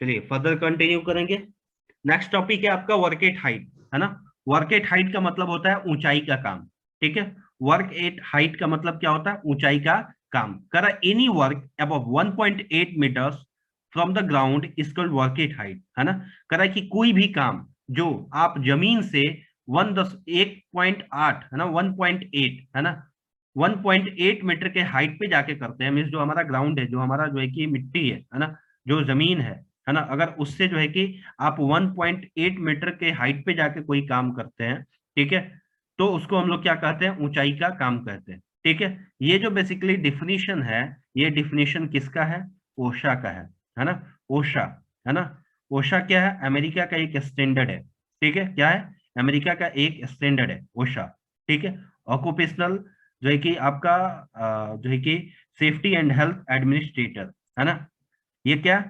चलिए further continue करेंगे। Next topic है आपका वर्क एट हाइट, है ना। वर्क एट हाइट का मतलब होता है ऊंचाई का काम, ठीक है। वर्क एट हाइट का मतलब क्या होता है? ऊंचाई का काम। करा any work above 1.8 meters from the ground is called work at height, है ना। करा कि कोई भी काम जो आप जमीन से 1.8 है ना, 1.8 है ना, 1.8 मीटर के हाइट पे जाके करते हैं, मीन्स जो हमारा ग्राउंड है, जो हमारा जो है कि मिट्टी है ना, जो जमीन है ना, अगर उससे जो है कि आप 1.8 मीटर के हाइट पे जाके कोई काम करते हैं, ठीक है, तो उसको हम लोग क्या कहते हैं? ऊंचाई का काम कहते हैं, ठीक है। ये जो बेसिकली डिफिनीशन है, ये डिफिनीशन किसका है? ओशा का है ना। ओशा, है ना। ओशा क्या है? अमेरिका का एक स्टैंडर्ड है, ठीक है। क्या है? अमेरिका का एक स्टैंडर्ड है ओशा, ठीक है। ऑक्यूपेशनल जो है कि आपका जो है कि सेफ्टी एंड हेल्थ एडमिनिस्ट्रेटर, है ना। ये क्या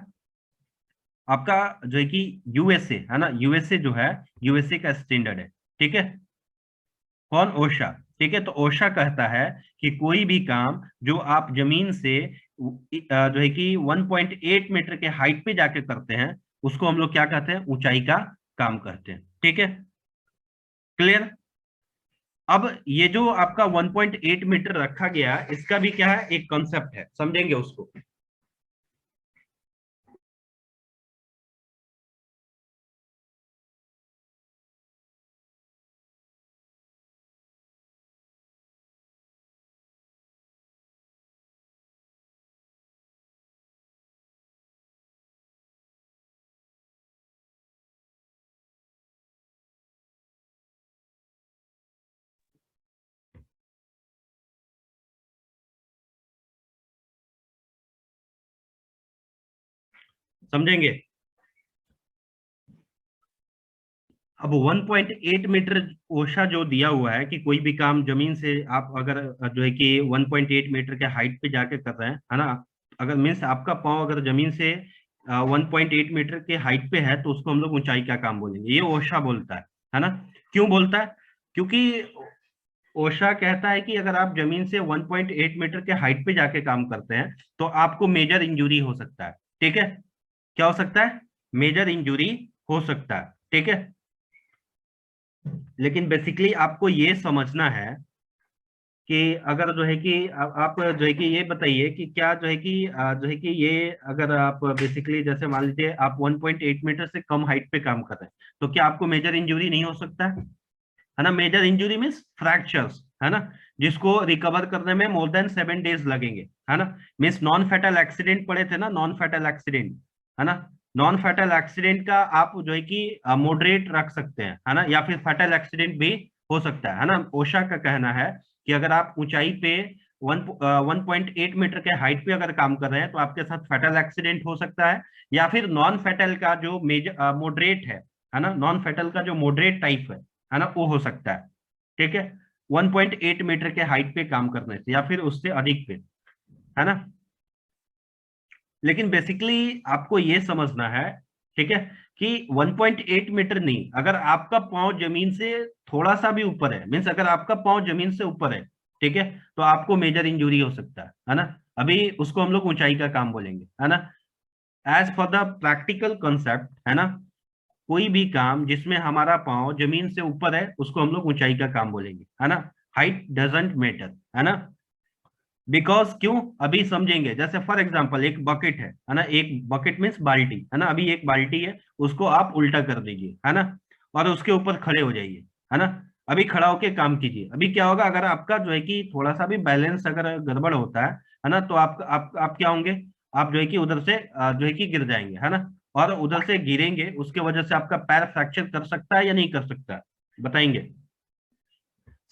आपका जो है कि यूएसए, है ना, यूएसए जो है, यूएसए का स्टैंडर्ड है, ठीक है। कौन? ओशा, ठीक है। तो ओशा कहता है कि कोई भी काम जो आप जमीन से जो है कि 1.8 मीटर के हाइट पे जाके करते हैं, उसको हम लोग क्या कहते हैं? ऊंचाई का काम कहते हैं, ठीक है। क्लियर? अब ये जो आपका 1.8 मीटर रखा गया, इसका भी क्या है? एक कॉन्सेप्ट है, समझेंगे उसको। समझेंगे। अब 1.8 मीटर ओशा जो दिया हुआ है कि कोई भी काम जमीन से आप अगर जो है कि 1.8 मीटर के हाइट पे जाके कर रहे हैं, है ना, अगर मीन्स आपका पाँव अगर जमीन से 1.8 मीटर के हाइट पे है, तो उसको हम लोग ऊंचाई का काम बोलेंगे। ये ओशा बोलता है ना। क्यों बोलता है? क्योंकि ओशा कहता है कि अगर आप जमीन से 1.8 मीटर के हाइट पे जाके काम करते हैं, तो आपको मेजर इंजुरी हो सकता है, ठीक है। क्या हो सकता है? मेजर इंजुरी हो सकता है, ठीक है। लेकिन बेसिकली आपको ये समझना है कि अगर जो है कि आप जो है कि ये बताइए कि क्या जो है कि जो है कि ये अगर आप बेसिकली जैसे मान लीजिए आप 1.8 मीटर से कम हाइट पे काम कर रहे हैं, तो क्या आपको मेजर इंजुरी नहीं हो सकता है ना। मेजर इंजुरी मीन्स फ्रैक्चर्स, है ना, जिसको रिकवर करने में मोर देन 7 डेज लगेंगे, है ना। मीन्स नॉन फैटल एक्सीडेंट पढ़े थे ना, नॉन फैटल एक्सीडेंट, है ना। नॉन फैटल एक्सीडेंट का आप जो है कि मॉडरेट रख सकते हैं, है ना, या फिर फैटल एक्सीडेंट भी हो सकता है ना। ओशा का कहना है कि अगर आप ऊंचाई पे 1.8 मीटर के हाइट पे अगर काम कर रहे हैं, तो आपके साथ फैटल एक्सीडेंट हो सकता है, या फिर नॉन फैटल का जो मेजर मॉडरेट है ना, नॉन फैटल का जो मॉडरेट टाइप है ना, वो हो सकता है, ठीक है। 1.8 मीटर के हाइट पे काम करने से या फिर उससे अधिक पे, है ना। लेकिन बेसिकली आपको ये समझना है, ठीक है, कि 1.8 मीटर नहीं, अगर आपका पांव जमीन से थोड़ा सा भी ऊपर है, मीन्स अगर आपका पांव जमीन से ऊपर है, ठीक है, तो आपको मेजर इंजुरी हो सकता है ना। अभी उसको हम लोग ऊंचाई का काम बोलेंगे, है ना। As for the practical concept, है ना, कोई भी काम जिसमें हमारा पांव जमीन से ऊपर है, उसको हम लोग ऊंचाई का काम बोलेंगे, है ना। हाइट डजंट मैटर, है ना। बिकॉज क्यों? अभी समझेंगे। जैसे फॉर एग्जांपल एक बकेट है ना, एक बकेट मीन्स बाल्टी, है ना। अभी एक बाल्टी है, उसको आप उल्टा कर दीजिए, है ना, और उसके ऊपर खड़े हो जाइए, है ना। अभी खड़ा होके काम कीजिए। अभी क्या होगा? अगर आपका जो है कि थोड़ा सा भी बैलेंस अगर गड़बड़ होता है ना, तो आप क्या होंगे? आप जो है कि उधर से जो है कि गिर जाएंगे, है ना। और उधर से गिरेंगे, उसके वजह से आपका पैर फ्रैक्चर कर सकता है या नहीं कर सकता है? बताएंगे।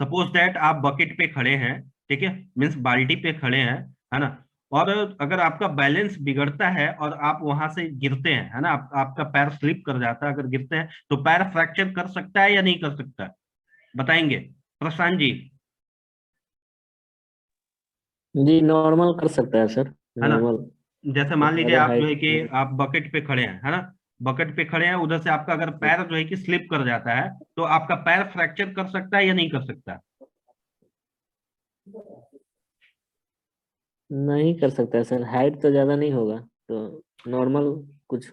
सपोज दैट आप बकेट पे खड़े हैं, ठीक है, मीन्स बाल्टी पे खड़े हैं, है ना, और अगर आपका बैलेंस बिगड़ता है और आप वहां से गिरते हैं, है ना, आपका पैर स्लिप कर जाता है, अगर गिरते हैं तो पैर फ्रैक्चर कर सकता है या नहीं कर सकता है? बताएंगे प्रशांत जी। जी नॉर्मल कर सकता है सर। है ना। नॉर्मल जैसे मान लीजिए ज्यादा आप जो हाइट है कि नहीं। आप बकेट पे खड़े हैं, है ना, बकेट पे खड़े हैं, उधर से आपका अगर पैर जो है कि स्लिप कर जाता है, तो आपका पैर फ्रैक्चर कर सकता है या नहीं कर सकता? नहीं कर सकता है सर, हाइट तो ज्यादा नहीं होगा, तो नॉर्मल कुछ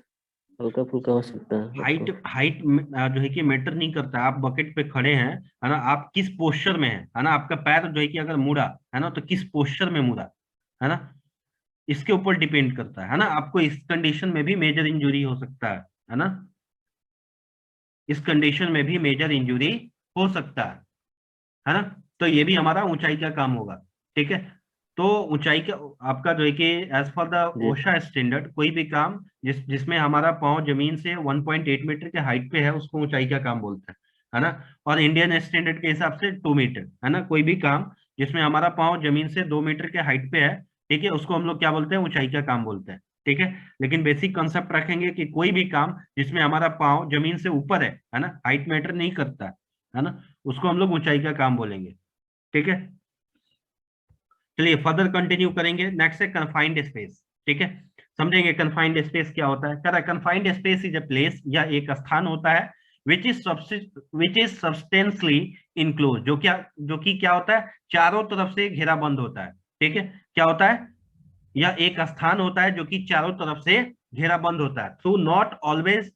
हल्का फुल्का हो सकता है तब हाइट तो। हाइट जो है कि मैटर नहीं करता। आप बकेट पे खड़े हैं, है ना, आप किस पोस्चर में है ना, आपका पैर जो है कि अगर मुड़ा है ना, तो किस पोस्चर में मुड़ा, है ना, इसके ऊपर डिपेंड करता है ना। आपको इस कंडीशन में भी मेजर इंजुरी हो सकता है ना, इस कंडीशन में भी मेजर इंजुरी हो सकता है ना। तो ये भी हमारा ऊंचाई का काम होगा, ठीक है। तो ऊंचाई का आपका जो है कि as per the ji ओशा standard, कोई भी काम जिसमें हमारा पाँव जमीन से 1.8 मीटर के हाइट पे है, उसको ऊंचाई का काम बोलते हैं, है ना। और इंडियन स्टैंडर्ड के हिसाब से 2 मीटर, है ना, कोई भी काम जिसमें हमारा पाँव जमीन से 2 मीटर के हाइट पे है, ठीक है, उसको हम लोग क्या बोलते हैं, ऊंचाई का काम बोलते हैं, ठीक है। लेकिन बेसिक कंसेप्ट रखेंगे कि कोई भी काम जिसमें हमारा पाँव जमीन से ऊपर है ना, हाइट मैटर नहीं करता, है ना, उसको हम लोग ऊंचाई का काम बोलेंगे, ठीक है। चलिए फर्दर कंटिन्यू करेंगे। नेक्स्ट है कन्फाइंड स्पेस, ठीक है। समझेंगे कन्फाइंड स्पेस क्या होता है। कह रहा है confined space is a place, या एक स्थान होता है, विच इज सब्सटेंसली इनक्लोज, जो कि क्या होता है, चारों तरफ से घेराबंद होता है, ठीक है। क्या होता है, यह एक स्थान होता है जो कि चारों तरफ से घेराबंद होता है, थ्रू नॉट ऑलवेज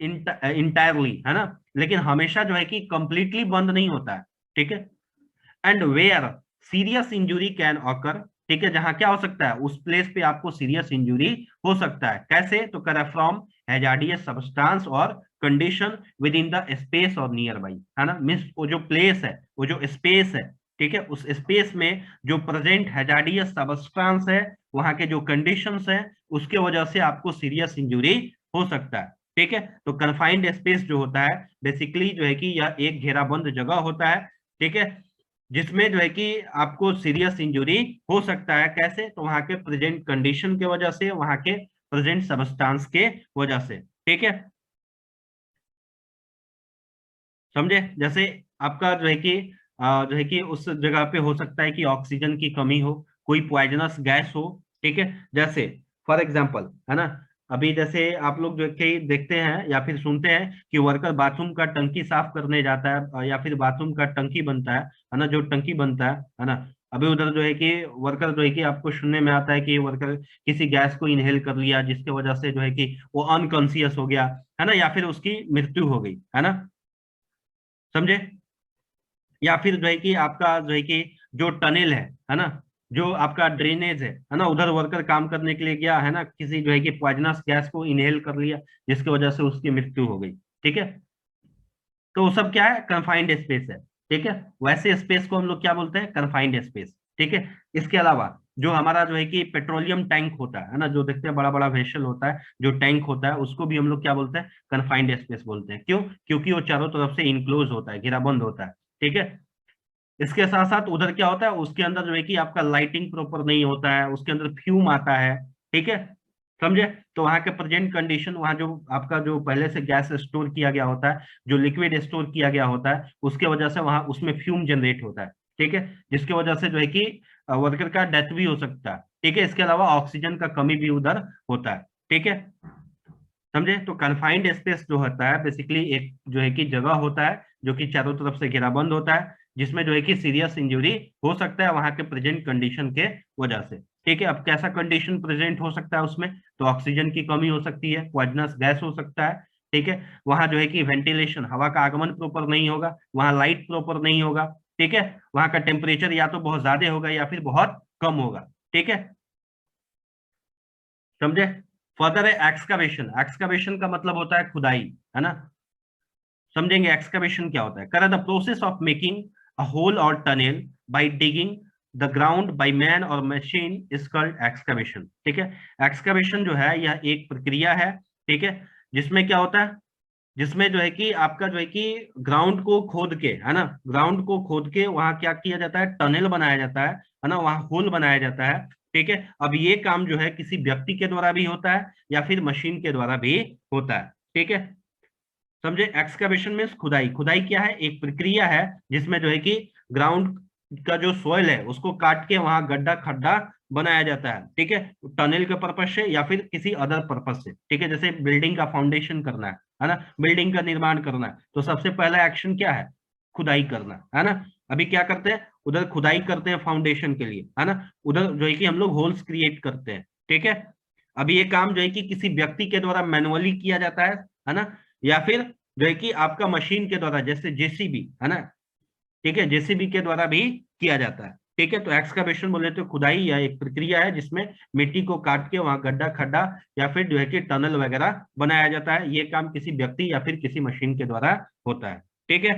इंटायरली, है ना, लेकिन हमेशा जो है कि कंप्लीटली बंद नहीं होता है, ठीक है। And where serious injury can occur, ठीक है, जहां क्या हो सकता है, उस प्लेस पे आपको सीरियस इंजुरी हो सकता है। कैसे, तो कह रहा है फ्रॉम हैजार्डियस सब्सटेंस और condition with in the space और नियर बाई, है ना, मीन्स वो जो प्लेस है, वो जो स्पेस है, ठीक है, उस स्पेस में जो प्रेजेंट हैजार्डियस सब्सटेंस है, वहां के जो कंडीशंस है, उसके वजह से आपको सीरियस इंजुरी हो सकता है, ठीक है। तो कन्फाइंड स्पेस जो होता है बेसिकली जो है कि यह एक घेराबंद जगह होता है, ठीक है, जिसमें जो है कि आपको सीरियस इंजुरी हो सकता है। कैसे, तो वहां के प्रेजेंट कंडीशन के वजह से, वहां के प्रेजेंट सबस्टांस के वजह से, ठीक है, समझे। जैसे आपका जो है कि जो है कि उस जगह पे हो सकता है कि ऑक्सीजन की कमी हो, कोई पॉइजनस गैस हो, ठीक है। जैसे फॉर एग्जांपल, है ना, अभी जैसे आप लोग जो है कि देखते हैं या फिर सुनते हैं कि वर्कर बाथरूम का टंकी साफ करने जाता है, या फिर बाथरूम का टंकी बनता है ना, जो टंकी बनता है ना, अभी उधर जो है कि वर्कर जो है कि आपको सुनने में आता है कि वर्कर किसी गैस को इनहेल कर लिया, जिसके वजह से जो है कि वो अनकॉन्सियस हो गया, है ना, या फिर उसकी मृत्यु हो गई, है ना, समझे। या फिर जो है कि आपका जो है कि जो टनल है ना, जो आपका ड्रेनेज है ना, उधर वर्कर काम करने के लिए गया, है ना, किसी जो है कि पॉइजनस गैस को इनहेल कर लिया, जिसकी वजह से उसकी मृत्यु हो गई, ठीक है। तो वो सब क्या है, कन्फाइंड स्पेस है, ठीक है। वैसे स्पेस को हम लोग क्या बोलते हैं, कन्फाइंड स्पेस, ठीक है। इसके अलावा जो हमारा जो है कि पेट्रोलियम टैंक होता है ना, जो देखते हैं बड़ा बड़ा वेसल होता है, जो टैंक होता है, उसको भी हम लोग क्या बोलते हैं, कन्फाइंड स्पेस बोलते हैं। क्यों, क्योंकि वो चारों तरफ से इनक्लोज होता है, घेराबंद होता है, ठीक है। इसके साथ साथ उधर क्या होता है, उसके अंदर जो है कि आपका लाइटिंग प्रॉपर नहीं होता है, उसके अंदर फ्यूम आता है, ठीक है, समझे। तो वहां के प्रेजेंट कंडीशन, वहां जो आपका जो पहले से गैस स्टोर किया गया होता है, जो लिक्विड स्टोर किया गया होता है, उसके वजह से वहां उसमें फ्यूम जनरेट होता है, ठीक है, जिसकी वजह से जो है कि वर्कर का डेथ भी हो सकता है, ठीक है। इसके अलावा ऑक्सीजन का कमी भी उधर होता है, ठीक है, समझे। तो कन्फाइंड स्पेस जो होता है बेसिकली एक जो है कि जगह होता है जो कि चारों तरफ से घेराबंद होता है, जिसमें जो है कि सीरियस इंजरी हो सकता है वहां के प्रेजेंट कंडीशन के वजह से, ठीक है। अब कैसा कंडीशन प्रेजेंट हो सकता है उसमें, तो ऑक्सीजन की कमी हो सकती है, पॉइजनस गैस हो सकता है, ठीक है। वहां जो है कि वेंटिलेशन, हवा का आगमन प्रॉपर नहीं होगा, वहां लाइट प्रॉपर नहीं होगा, ठीक है। वहां का टेम्परेचर या तो बहुत ज्यादा होगा या फिर बहुत कम होगा, ठीक है, समझे। फर्दर है एक्सकवेशन। एक्सकवेशन का मतलब होता है खुदाई, है ना, समझेंगे एक्सकवेशन क्या होता है। कर the process of making a hole और tunnel by digging the ground by man और मशीन इज कॉल्ड एक्सकवेशन, ठीक है। एक्सकवेशन जो है यह एक प्रक्रिया है, ठीक है, जिसमें क्या होता है, जिसमें जो है कि आपका जो है कि ग्राउंड को खोद के, है ना, ग्राउंड को खोद के वहां क्या किया जाता है, टनल बनाया जाता है ना, वहां होल बनाया जाता है, ठीक है। अब ये काम जो है किसी व्यक्ति के द्वारा भी होता है या फिर मशीन के द्वारा भी होता है, ठीक है, समझे। एक्सकवेशन में खुदाई, खुदाई क्या है, एक प्रक्रिया है जिसमें जो है कि ग्राउंड का जो सोयल है उसको काट के वहां गड्ढा खड्डा बनाया जाता है, ठीक है, टनल के पर्पज से या फिर किसी अदर पर्पज से, ठीक है। जैसे बिल्डिंग का फाउंडेशन करना है ना, बिल्डिंग का निर्माण करना है, तो सबसे पहला एक्शन क्या है, खुदाई करना, है ना। अभी क्या करते हैं, उधर खुदाई करते हैं फाउंडेशन के लिए, है ना, उधर जो है कि हम लोग होल्स क्रिएट करते हैं, ठीक है। अब ये काम जो है कि किसी व्यक्ति के द्वारा मैनुअली किया जाता है ना, या फिर जो है कि आपका मशीन के द्वारा, जैसे जेसीबी है ना, ठीक है, जेसीबी के द्वारा भी किया जाता है। ठीक है, तो एक्सकवेशन बोले तो खुदाई या एक प्रक्रिया है जिसमें मिट्टी को काट के वहां गड्ढा खड्डा या फिर जो है कि टनल वगैरह बनाया जाता है। ये काम किसी व्यक्ति या फिर किसी मशीन के द्वारा होता है। ठीक है।